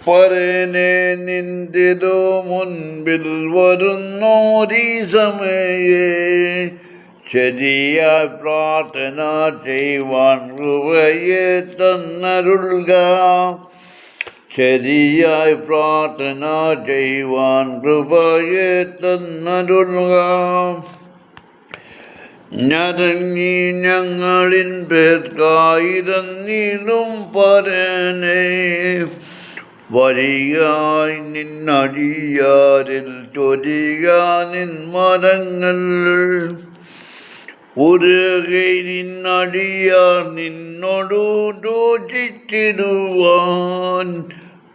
പരനെ നിന്തിതു മുൻപിൽ വരുന്നോരീ സമയേ ശരിയായി പ്രാർത്ഥന ചെയ്യുവാൻ കൃപയെ തന്നരുൾക. ശരിയായി പ്രാർത്ഥന ചെയ്യുവാൻ കൃപയെ തന്നരുൾക. ഞരങ്ങി ഞങ്ങളിൻ പേർക്കായിരങ്ങിലും പരനെ വരിയായി നിന്നടിയാരിൽ ചൊരിക നിൻ മരങ്ങൾ. ഉരുകി നിന്നടിയാർ നിന്നോടു യോജിച്ചിടുവാൻ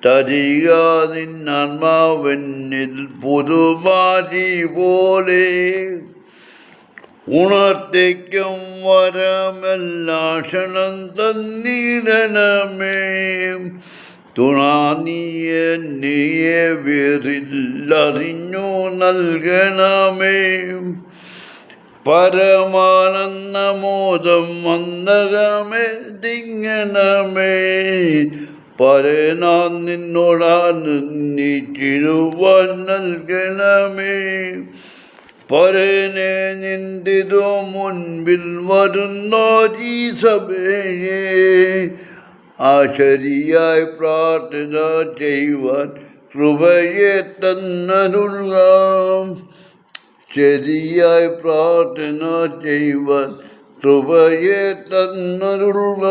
തരിക നിന്നാത്മാവെന്നിൽ പുതുമാരി പോലെ. ഉണർത്തിക്കും വരമെല്ലാം ക്ഷണം തന്നിടണമേ. തുണാനിയെ വേറില്ലറിഞ്ഞു നൽകണമേ. പരമാനന്ദമോദം വന്നകമേ തിങ്ങണമേ. പരനാൻ നിന്നോടാനന്ദിച്ചിടുവാൻ നൽകണമേ. പരനെ നിന്തിതു മുൻപിൽ വരുന്നോരീ സഭയെ ശരിയായി പ്രാർത്ഥന ചെയ്യുവാൻ കൃപയെ തന്നരുൾക. ശരിയായി പ്രാർത്ഥന ചെയ്യുവാൻ കൃപയെ തന്നരുൾക.